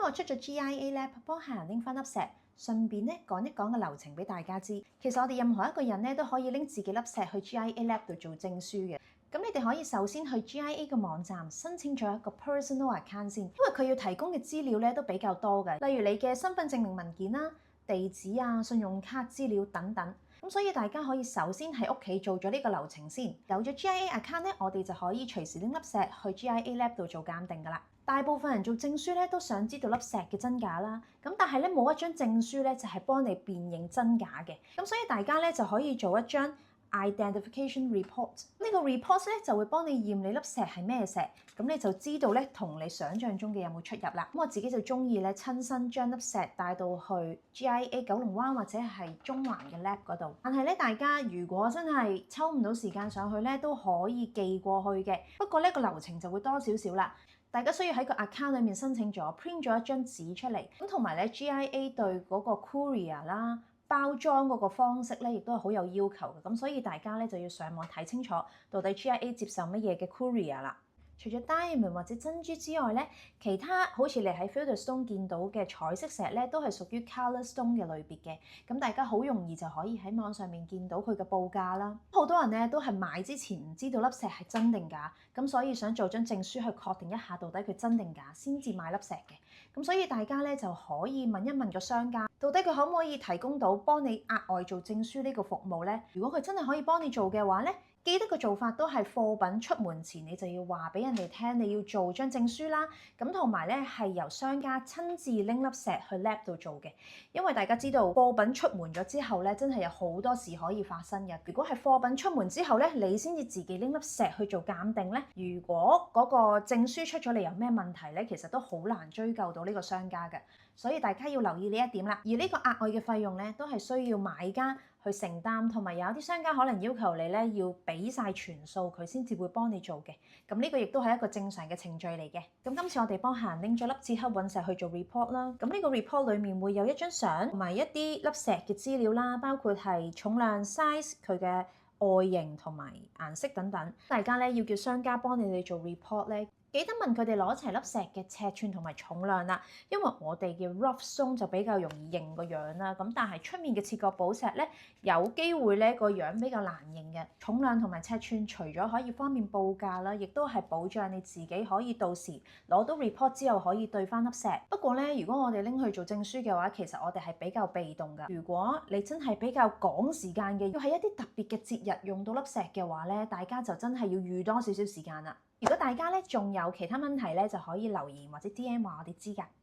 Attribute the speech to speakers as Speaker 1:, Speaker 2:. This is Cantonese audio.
Speaker 1: 我出咗 GIA 咧，幫客人拎翻粒石，順便咧講一講個流程俾大家知。其實我哋任何一個人咧都可以拎自己粒石去 GIA Lab 度做證書嘅。咁你哋可以首先去 GIA 嘅網站申請咗一個 personal account 先，因為佢要提供嘅資料咧都比較多嘅，例如你嘅身份證明文件啦、地址啊、信用卡資料等等。咁所以大家可以首先喺屋企做咗呢個流程先。有咗 GIA account 咧，我哋就可以隨時拎粒石去 GIA Lab 度做鑑定噶啦。大部分人做證書咧都想知道粒石嘅真假啦，咁但係咧冇一張證書咧就係幫你辨認真假嘅，咁所以大家咧就可以做一張 identification report。呢個 report 咧就會幫你驗你粒石係咩石，咁你就知道咧同你想象中嘅有冇出入啦。咁我自己就中意咧親身將粒石帶到去 GIA 九龍灣或者係中環嘅 lab 嗰度。但係咧大家如果真係抽唔到時間上去咧，都可以寄過去嘅。不過呢個流程就會多少少啦。大家需要喺個 account 裏面申請咗 print 咗一張紙出嚟，咁同埋咧 GIA 對嗰個 courier 啦、包裝嗰個方式咧，亦都係好有要求嘅，咁所以大家咧就要上網睇清楚，到底 GIA 接受乜嘢嘅 courier 啦。除咗 diamond 或者珍珠之外咧，其他好似你喺 Fieldstone 見到嘅彩色石咧，都係屬於 Color Stone 嘅類別嘅。咁大家好容易就可以喺網上面見到佢嘅報價啦。好多人咧都係買之前唔知道粒石係真定假，咁所以想做張證書去確定一下到底佢真定假，先至買粒石嘅。咁所以大家咧就可以問一問個商家，到底佢可唔可以提供到幫你額外做證書呢個服務咧？如果佢真係可以幫你做嘅話咧，記得個做法都係貨品出門前你就要話俾人哋聽你要做張證書啦，咁同埋咧係由商家親自拎粒石去 lab 度做嘅，因為大家知道貨品出門咗之後咧，真係有好多事可以發生嘅。如果係貨品出門之後咧，你先至自己拎粒石去做鑑定咧，如果嗰個證書出咗嚟有咩問題咧，其實都好難追究到呢個商家嘅，所以大家要留意呢一點啦。而呢個額外嘅費用咧，都係需要買家去承擔，同埋有啲商家可能要求你咧要俾晒全數，佢先至會幫你做嘅。咁呢個亦都係一個正常嘅程序嚟嘅。咁今次我哋幫客人拎咗粒捷克隕石去做 report 啦。咁呢個 report 裡面會有一張相同埋一啲粒石嘅資料啦，包括係重量、size、佢嘅外形同埋顏色等等。大家咧要叫商家幫你哋做 report咧，記得問佢哋攞齊粒石嘅尺寸同埋重量啦，因為我哋嘅 rough stone 就比較容易認個樣啦，咁但係出面嘅切割寶石咧，有機會咧個樣比較難認嘅。重量同埋尺寸除咗可以方便報價啦，亦都係保障你自己可以到時攞到 report 之後可以對翻粒石。不過咧，如果我哋拎去做證書嘅話，其實我哋係比較被動㗎。如果你真係比較趕時間嘅，要喺一啲特別嘅節日用到粒石嘅話咧，大家就真係要預多少少時間啦。如果大家咧仲有其他問題咧，就可以留言或者 DM 話我哋知㗎。